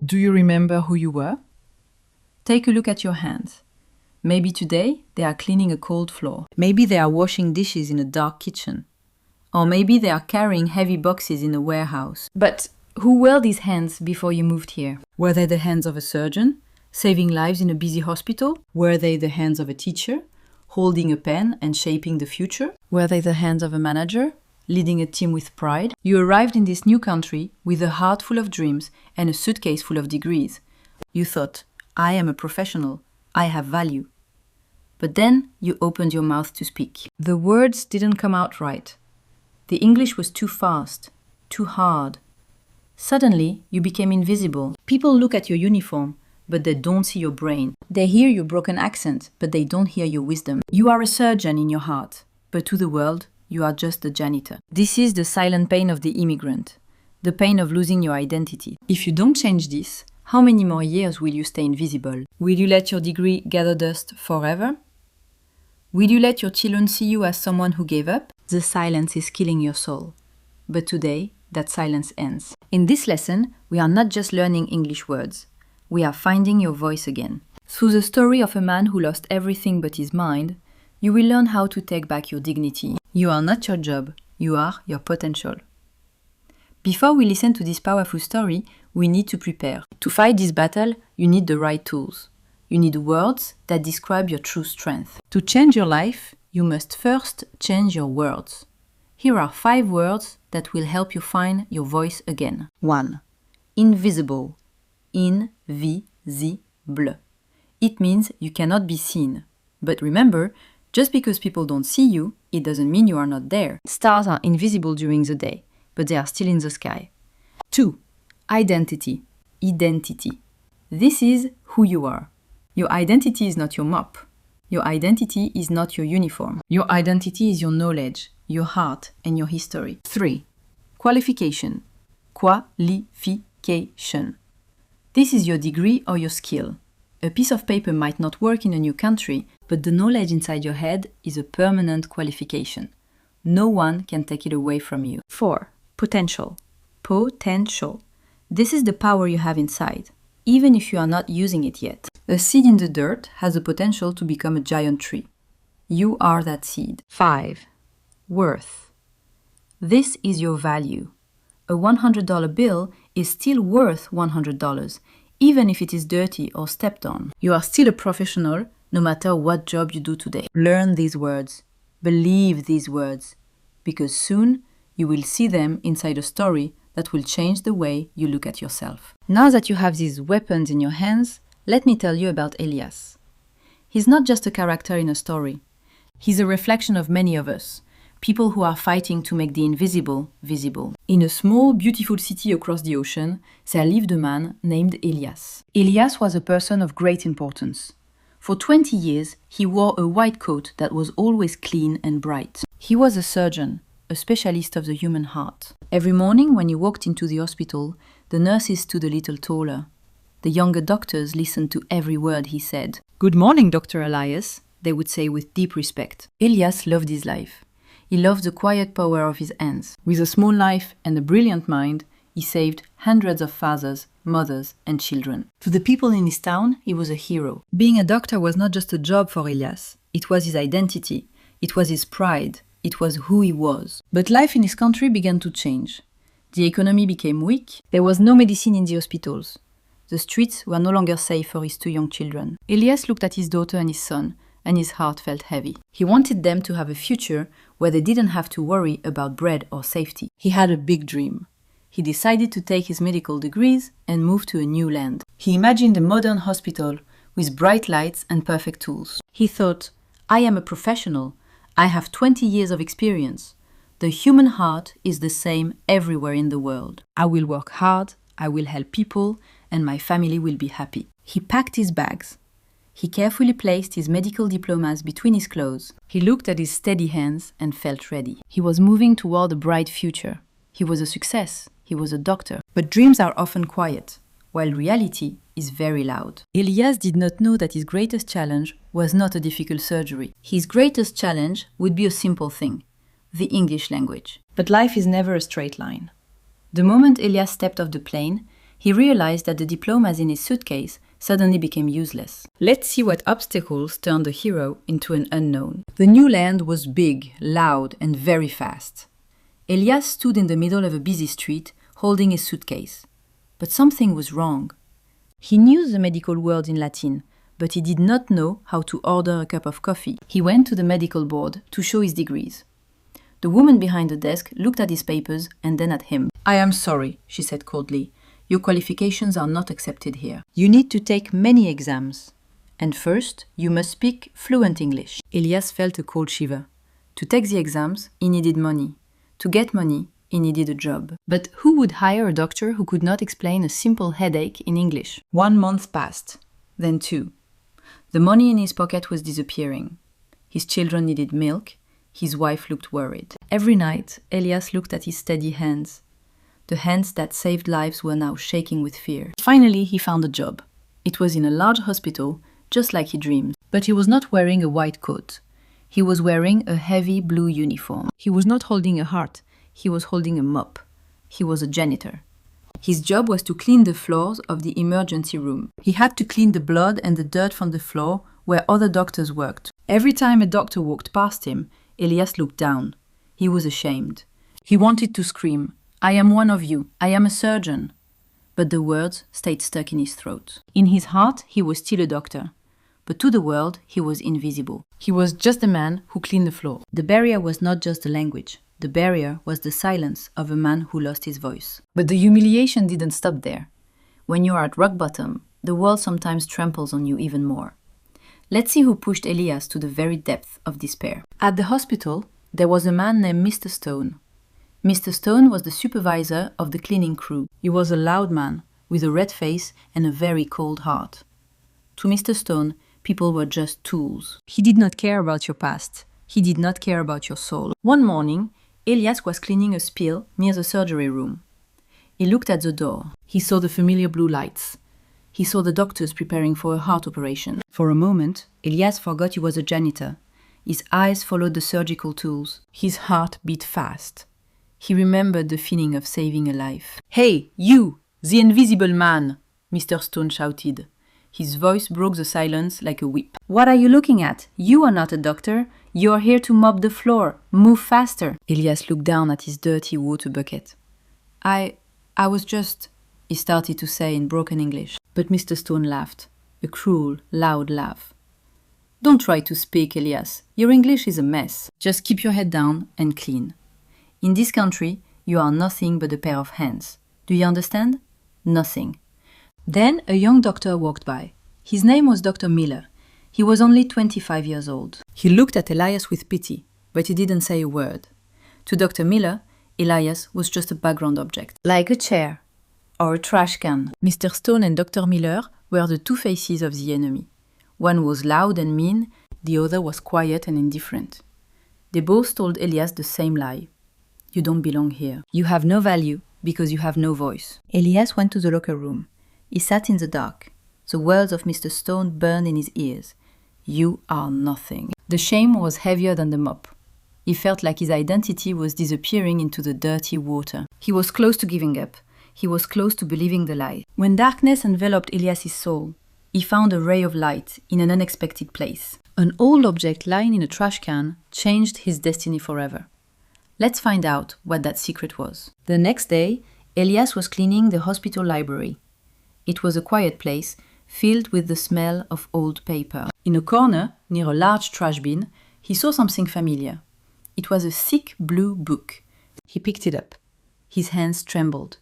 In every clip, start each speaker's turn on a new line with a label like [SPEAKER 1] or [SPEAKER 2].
[SPEAKER 1] Do you remember who you were?
[SPEAKER 2] Take a look at your hands. Maybe today they are cleaning a cold floor. Maybe they are washing dishes in a dark kitchen. Or maybe they are carrying heavy boxes in a warehouse. But who were these hands before you moved here? Were they the hands of a surgeon, saving lives in a busy hospital? Were they the hands of a teacher, holding a pen and shaping the future? Were they the hands of a manager, leading a team with pride? You arrived in this new country with a heart full of dreams and a suitcase full of degrees. You thought, I am a professional, I have value. But then you opened your mouth to speak. The words didn't come out right. The English was too fast, too hard. Suddenly, you became invisible. People look at your uniform, but they don't see your brain. They hear your broken accent, but they don't hear your wisdom. You are a surgeon in your heart, but to the world, you are just a janitor. This is the silent pain of the immigrant, the pain of losing your identity. If you don't change this, how many more years will you stay invisible? Will you let your degree gather dust forever? Will you let your children see you as someone who gave up? The silence is killing your soul. But today, that silence ends. In this lesson, we are not just learning English words. We are finding your voice again. Through the story of a man who lost everything but his mind, you will learn how to take back your dignity. You are not your job, you are your potential. Before we listen to this powerful story, we need to prepare. To fight this battle, you need the right tools. You need words that describe your true strength. To change your life, you must first change your words. Here are 5 words that will help you find your voice again. 1. Invisible. Invisible. It means you cannot be seen. But remember, just because people don't see you, it doesn't mean you are not there. Stars are invisible during the day, but they are still in the sky. 2. Identity. Identity. This is who you are. Your identity is not your mop. Your identity is not your uniform. Your identity is your knowledge, your heart, and your history. 3. Qualification. Qualification. This is your degree or your skill. A piece of paper might not work in a new country, but the knowledge inside your head is a permanent qualification. No one can take it away from you. 4. Potential. Potential. This is the power you have inside, even if you are not using it yet. A seed in the dirt has the potential to become a giant tree. You are that seed. 5. Worth. This is your value. A $100 bill is still worth $100, even if it is dirty or stepped on. You are still a professional, no matter what job you do today. Learn these words. Believe these words. Because soon, you will see them inside a story that will change the way you look at yourself. Now that you have these weapons in your hands, let me tell you about Elias. He's not just a character in a story. He's a reflection of many of us, people who are fighting to make the invisible visible. In a small, beautiful city across the ocean, there lived a man named Elias. Elias was a person of great importance. For 20 years, he wore a white coat that was always clean and bright. He was a surgeon, a specialist of the human heart. Every morning when he walked into the hospital, the nurses stood a little taller. The younger doctors listened to every word he said. "Good morning, Dr. Elias," they would say with deep respect. Elias loved his life. He loved the quiet power of his hands. With a small life and a brilliant mind, he saved hundreds of fathers, mothers, and children. To the people in his town, he was a hero. Being a doctor was not just a job for Elias. It was his identity. It was his pride. It was who he was. But life in his country began to change. The economy became weak. There was no medicine in the hospitals. The streets were no longer safe for his 2 young children. Elias looked at his daughter and his son, and his heart felt heavy. He wanted them to have a future where they didn't have to worry about bread or safety. He had a big dream. He decided to take his medical degrees and move to a new land. He imagined a modern hospital with bright lights and perfect tools. He thought, I am a professional. I have 20 years of experience. The human heart is the same everywhere in the world. I will work hard, I will help people, and my family will be happy. He packed his bags. He carefully placed his medical diplomas between his clothes. He looked at his steady hands and felt ready. He was moving toward a bright future. He was a success. He was a doctor. But dreams are often quiet, while reality is very loud. Elias did not know that his greatest challenge was not a difficult surgery. His greatest challenge would be a simple thing, the English language. But life is never a straight line. The moment Elias stepped off the plane, He realized that the diplomas in his suitcase suddenly became useless. Let's see what obstacles turned the hero into an unknown. The new land was big, loud, and very fast. Elias stood in the middle of a busy street, holding his suitcase. But something was wrong. He knew the medical word in Latin, but he did not know how to order a cup of coffee. He went to the medical board to show his degrees. The woman behind the desk looked at his papers and then at him. "I am sorry," she said coldly. "Your qualifications are not accepted here. You need to take many exams. And first, you must speak fluent English." Elias felt a cold shiver. To take the exams, he needed money. To get money, he needed a job. But who would hire a doctor who could not explain a simple headache in English? 1 month passed, then 2. The money in his pocket was disappearing. His children needed milk. His wife looked worried. Every night, Elias looked at his steady hands. The hands that saved lives were now shaking with fear. Finally, he found a job. It was in a large hospital, just like he dreamed. But he was not wearing a white coat. He was wearing a heavy blue uniform. He was not holding a heart. He was holding a mop. He was a janitor. His job was to clean the floors of the emergency room. He had to clean the blood and the dirt from the floor where other doctors worked. Every time a doctor walked past him, Elias looked down. He was ashamed. He wanted to scream, "I am one of you. I am a surgeon." But the words stayed stuck in his throat. In his heart, he was still a doctor. But to the world, he was invisible. He was just a man who cleaned the floor. The barrier was not just the language. The barrier was the silence of a man who lost his voice. But the humiliation didn't stop there. When you are at rock bottom, the world sometimes tramples on you even more. Let's see who pushed Elias to the very depth of despair. At the hospital, there was a man named Mr. Stone. Mr. Stone was the supervisor of the cleaning crew. He was a loud man, with a red face and a very cold heart. To Mr. Stone, people were just tools. He did not care about your past. He did not care about your soul. One morning, Elias was cleaning a spill near the surgery room. He looked at the door. He saw the familiar blue lights. He saw the doctors preparing for a heart operation. For a moment, Elias forgot he was a janitor. His eyes followed the surgical tools. His heart beat fast. He remembered the feeling of saving a life. "Hey, you! The invisible man!" Mr. Stone shouted. His voice broke the silence like a whip. "What are you looking at? You are not a doctor. You are here to mop the floor. Move faster." Elias looked down at his dirty water bucket. I was just," he started to say in broken English. But Mr. Stone laughed, a cruel, loud laugh. "Don't try to speak, Elias. Your English is a mess. Just keep your head down and clean. In this country, you are nothing but a pair of hands. Do you understand? Nothing." Then a young doctor walked by. His name was Dr. Miller. He was only 25 years old. He looked at Elias with pity, but he didn't say a word. To Dr. Miller, Elias was just a background object, like a chair or a trash can. Mr. Stone and Dr. Miller were the two faces of the enemy. One was loud and mean, the other was quiet and indifferent. They both told Elias the same lie. "You don't belong here. You have no value because you have no voice." Elias went to the locker room. He sat in the dark. The words of Mr. Stone burned in his ears. "You are nothing." The shame was heavier than the mop. He felt like his identity was disappearing into the dirty water. He was close to giving up. He was close to believing the lie. When darkness enveloped Elias's soul, he found a ray of light in an unexpected place. An old object lying in a trash can changed his destiny forever. Let's find out what that secret was. The next day, Elias was cleaning the hospital library. It was a quiet place, filled with the smell of old paper. In a corner, near a large trash bin, he saw something familiar. It was a thick blue book. He picked it up. His hands trembled.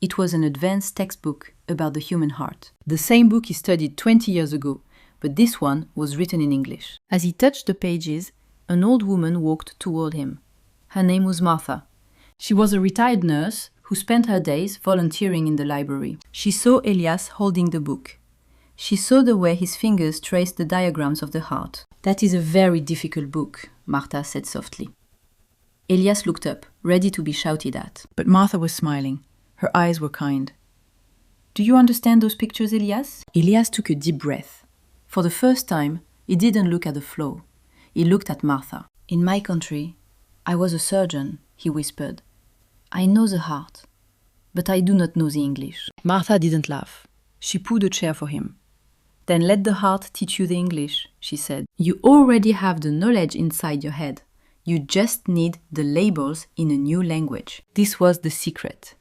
[SPEAKER 2] It was an advanced textbook about the human heart. The same book he studied 20 years ago, but this one was written in English. As he touched the pages, an old woman walked toward him. Her name was Martha. She was a retired nurse who spent her days volunteering in the library. She saw Elias holding the book. She saw the way his fingers traced the diagrams of the heart. "That is a very difficult book," Martha said softly. Elias looked up, ready to be shouted at. But Martha was smiling. Her eyes were kind. "Do you understand those pictures, Elias?" Elias took a deep breath. For the first time, he didn't look at the floor. He looked at Martha. "In my country, I was a surgeon," he whispered. "I know the heart. "But I do not know the English." Martha didn't laugh. She pulled a chair for him. "Then let the heart teach you the English," she said. "You already have the knowledge inside your head. You just need the labels in a new language." This was the secret.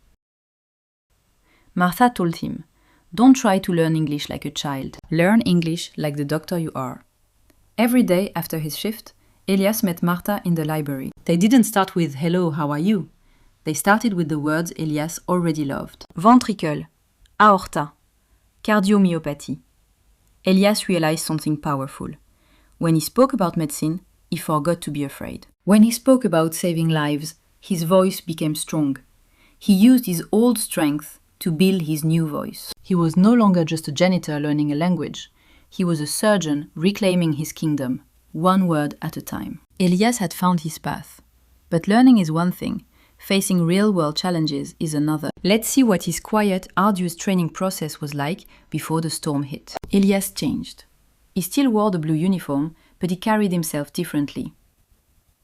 [SPEAKER 2] Martha told him, "Don't try to learn English like a child. Learn English like the doctor you are." Every day after his shift, Elias met Martha in the library. They didn't start with "Hello, how are you?" They started with the words Elias already loved. Ventricle, aorta, cardiomyopathy. Elias realized something powerful. When he spoke about medicine, he forgot to be afraid. When he spoke about saving lives, his voice became strong. He used his old strength to build his new voice. He was no longer just a janitor learning a language. He was a surgeon reclaiming his kingdom, one word at a time. Elias had found his path. But learning is one thing. Facing real-world challenges is another. Let's see what his quiet, arduous training process was like before the storm hit. Elias changed. He still wore the blue uniform, but he carried himself differently.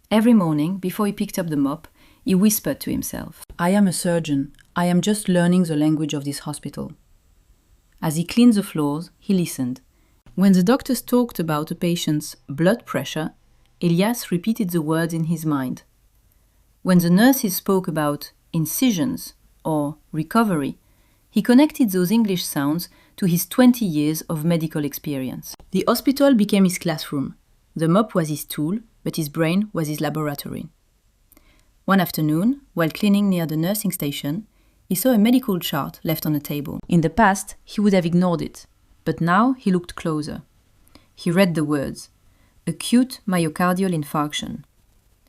[SPEAKER 2] Every morning, before he picked up the mop, he whispered to himself, "I am a surgeon. I am just learning the language of this hospital." As he cleaned the floors, he listened. When the doctors talked about a patient's blood pressure, Elias repeated the words in his mind. When the nurses spoke about incisions or recovery, he connected those English sounds to his 20 years of medical experience. The hospital became his classroom. The mop was his tool, but his brain was his laboratory. One afternoon, while cleaning near the nursing station, he saw a medical chart left on a table. In the past, he would have ignored it, but now he looked closer. He read the words, "acute myocardial infarction."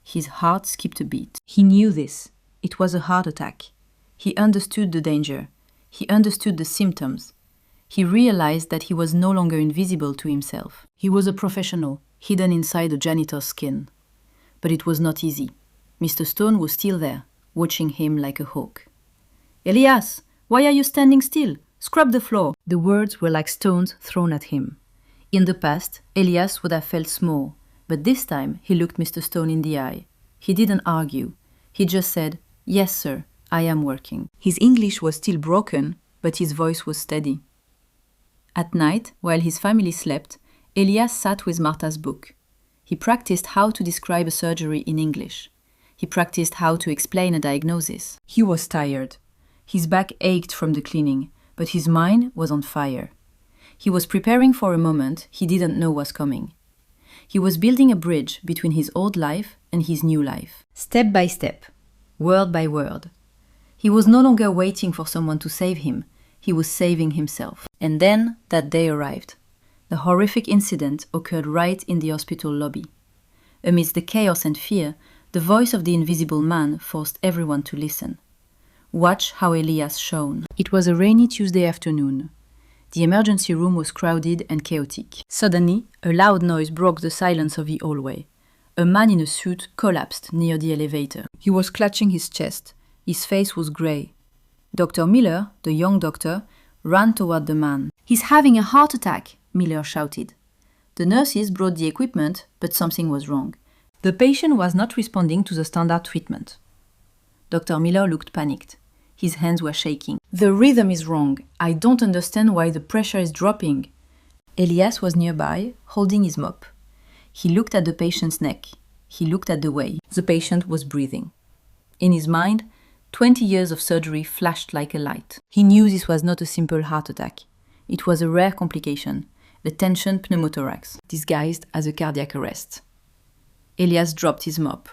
[SPEAKER 2] His heart skipped a beat. He knew this. It was a heart attack. He understood the danger. He understood the symptoms. He realized that he was no longer invisible to himself. He was a professional, hidden inside a janitor's skin. But it was not easy. Mr. Stone was still there, watching him like a hawk. "Elias, why are you standing still? Scrub the floor." The words were like stones thrown at him. In the past, Elias would have felt small, but this time he looked Mr. Stone in the eye. He didn't argue. He just said, "Yes, sir, I am working." His English was still broken, but his voice was steady. At night, while his family slept, Elias sat with Martha's book. He practiced how to describe a surgery in English. He practiced how to explain a diagnosis. He was tired. His back ached from the cleaning, but his mind was on fire. He was preparing for a moment he didn't know was coming. He was building a bridge between his old life and his new life. Step by step, word by word. He was no longer waiting for someone to save him. He was saving himself. And then that day arrived. The horrific incident occurred right in the hospital lobby. Amidst the chaos and fear, the voice of the invisible man forced everyone to listen. Watch how Elias shone. It was a rainy Tuesday afternoon. The emergency room was crowded and chaotic. Suddenly, a loud noise broke the silence of the hallway. A man in a suit collapsed near the elevator. He was clutching his chest. His face was grey. Dr. Miller, the young doctor, ran toward the man. "He's having a heart attack," Miller shouted. The nurses brought the equipment, but something was wrong. The patient was not responding to the standard treatment. Dr. Miller looked panicked. His hands were shaking. "The rhythm is wrong. I don't understand why the pressure is dropping." Elias was nearby, holding his mop. He looked at the patient's neck. He looked at the way the patient was breathing. In his mind, 20 years of surgery flashed like a light. He knew this was not a simple heart attack. It was a rare complication, a tension pneumothorax, disguised as a cardiac arrest. Elias dropped his mop.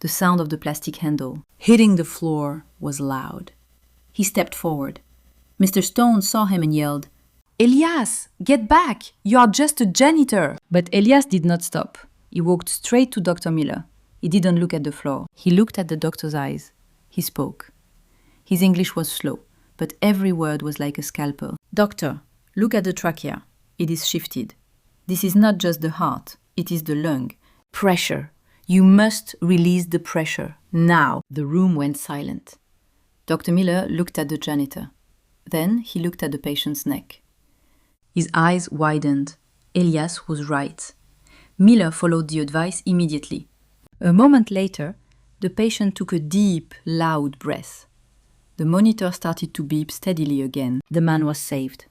[SPEAKER 2] The sound of the plastic handle hitting the floor was loud. He stepped forward. Mr. Stone saw him and yelled, "Elias, get back! You are just a janitor!" But Elias did not stop. He walked straight to Dr. Miller. He didn't look at the floor. He looked at the doctor's eyes. He spoke. His English was slow, but every word was like a scalpel. "Doctor, look at the trachea. It is shifted. This is not just the heart, it is the lung. Pressure. You must release the pressure. Now." The room went silent. Dr. Miller looked at the janitor. Then he looked at the patient's neck. His eyes widened. Elias was right. Miller followed the advice immediately. A moment later, the patient took a deep, loud breath. The monitor started to beep steadily again. The man was saved.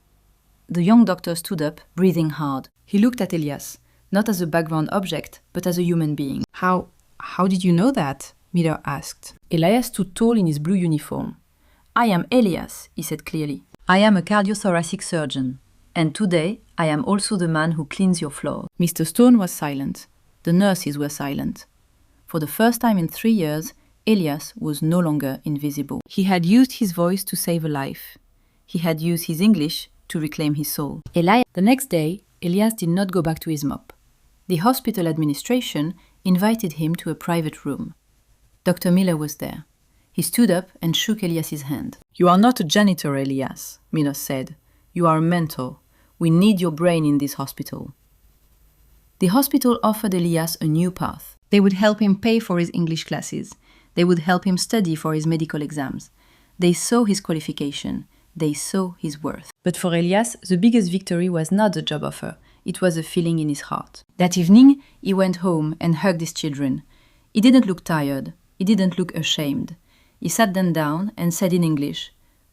[SPEAKER 2] The young doctor stood up, breathing hard. He looked at Elias, not as a background object, but as a human being.
[SPEAKER 1] How did you know that? Miller asked.
[SPEAKER 2] Elias stood tall in his blue uniform. I am Elias, he said clearly. I am a cardiothoracic surgeon. And today, I am also the man who cleans your floor. Mr. Stone was silent. The nurses were silent. For the first time in 3 years, Elias was no longer invisible. He had used his voice to save a life. He had used his English to reclaim his soul. The next day, Elias did not go back to his mop. The hospital administration invited him to a private room. Dr. Miller was there. He stood up and shook Elias's hand. You are not a janitor, Elias, Miller said. You are a mentor. We need your brain in this hospital. The hospital offered Elias a new path. They would help him pay for his English classes. They would help him study for his medical exams. They saw his qualification. They saw his worth. But for Elias, the biggest victory was not the job offer. It was a feeling in his heart. That evening, he went home and hugged his children. He didn't look tired. He didn't look ashamed. He sat them down and said in English,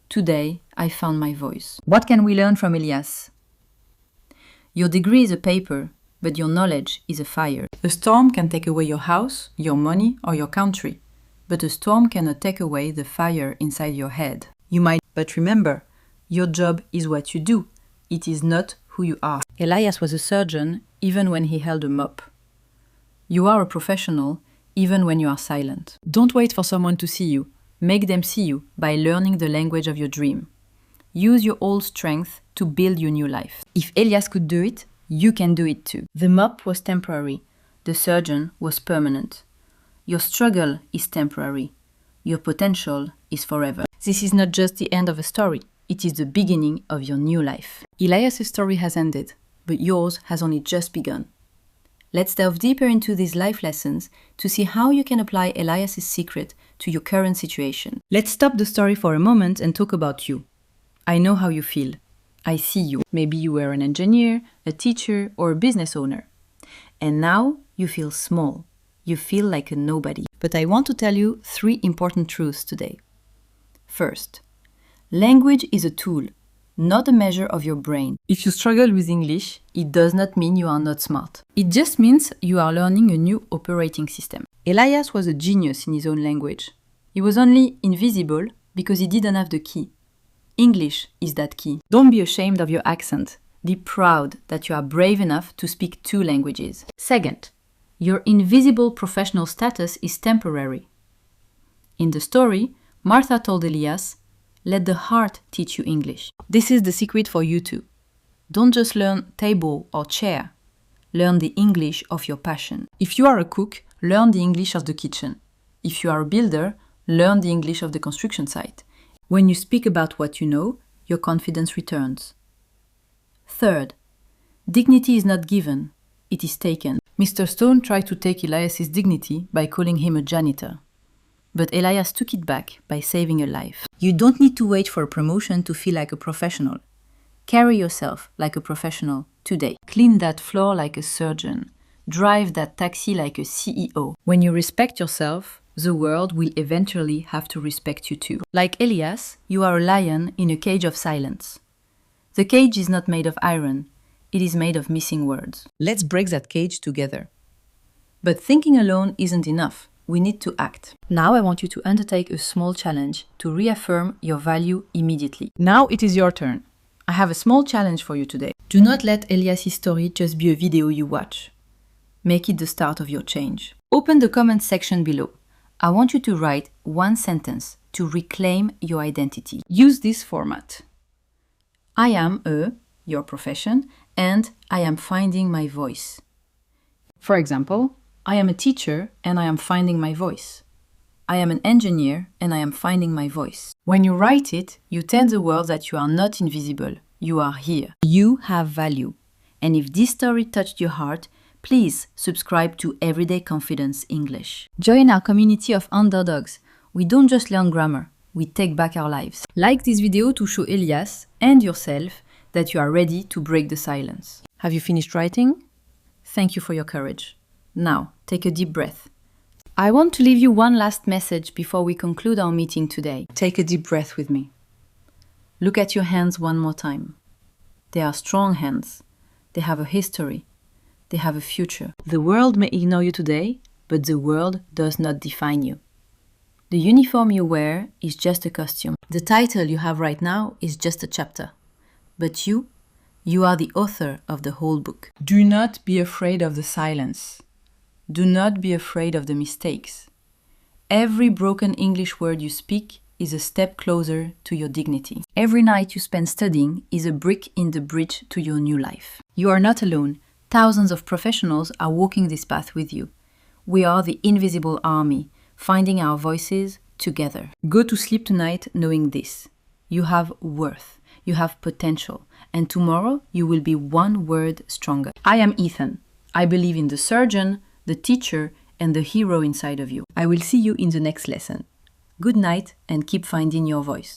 [SPEAKER 2] Today, I found my voice. What can we learn from Elias? Your degree is a paper, but your knowledge is a fire. A storm can take away your house, your money, or your country. But a storm cannot take away the fire inside your head. But remember, your job is what you do. It is not who you are. Elias was a surgeon even when he held a mop. You are a professional even when you are silent. Don't wait for someone to see you. Make them see you by learning the language of your dream. Use your old strength to build your new life. If Elias could do it, you can do it too. The mop was temporary. The surgeon was permanent. Your struggle is temporary. Your potential is forever. This is not just the end of a story. It is the beginning of your new life. Elias' story has ended, but yours has only just begun. Let's delve deeper into these life lessons to see how you can apply Elias' secret to your current situation. Let's stop the story for a moment and talk about you. I know how you feel. I see you. Maybe you were an engineer, a teacher, or a business owner. And now you feel small. You feel like a nobody. But I want to tell you 3 important truths today. First, language is a tool, not a measure of your brain. If you struggle with English, it does not mean you are not smart. It just means you are learning a new operating system. Elias was a genius in his own language. He was only invisible because he didn't have the key. English is that key. Don't be ashamed of your accent. Be proud that you are brave enough to speak 2 languages. Second, your invisible professional status is temporary. In the story, Martha told Elias, let the heart teach you English. This is the secret for you too. Don't just learn table or chair. Learn the English of your passion. If you are a cook, learn the English of the kitchen. If you are a builder, learn the English of the construction site. When you speak about what you know, your confidence returns. Third, dignity is not given, it is taken. Mr. Stone tried to take Elias' dignity by calling him a janitor. But Elias took it back by saving a life. You don't need to wait for a promotion to feel like a professional. Carry yourself like a professional today. Clean that floor like a surgeon. Drive that taxi like a CEO. When you respect yourself, the world will eventually have to respect you too. Like Elias, you are a lion in a cage of silence. The cage is not made of iron. It is made of missing words. Let's break that cage together. But thinking alone isn't enough. We need to act. Now I want you to undertake a small challenge to reaffirm your value immediately. Now it is your turn. I have a small challenge for you today. Do not let Elias' story just be a video you watch. Make it the start of your change. Open the comments section below. I want you to write 1 sentence to reclaim your identity. Use this format. I am your profession, and I am finding my voice. For example, I am a teacher and I am finding my voice. I am an engineer and I am finding my voice. When you write it, you tell the world that you are not invisible. You are here. You have value. And if this story touched your heart, please subscribe to Everyday Confidence English. Join our community of underdogs. We don't just learn grammar, we take back our lives. Like this video to show Elias and yourself that you are ready to break the silence. Have you finished writing? Thank you for your courage. Now, take a deep breath. I want to leave you one last message before we conclude our meeting today.
[SPEAKER 1] Take a deep breath with me.
[SPEAKER 2] Look at your hands one more time. They are strong hands. They have a history. They have a future. The world may ignore you today, but the world does not define you. The uniform you wear is just a costume. The title you have right now is just a chapter. But you are the author of the whole book.
[SPEAKER 1] Do not be afraid of the silence. Do not be afraid of the mistakes. Every broken English word you speak is a step closer to your dignity.
[SPEAKER 2] Every night you spend studying is a brick in the bridge to your new life. You are not alone. Thousands of professionals are walking this path with you. We are the invisible army, finding our voices together. Go to sleep tonight knowing this. You have worth. You have potential. And tomorrow you will be one word stronger. I am Ethan. I believe in the surgeon, the teacher, and the hero inside of you. I will see you in the next lesson. Good night and keep finding your voice.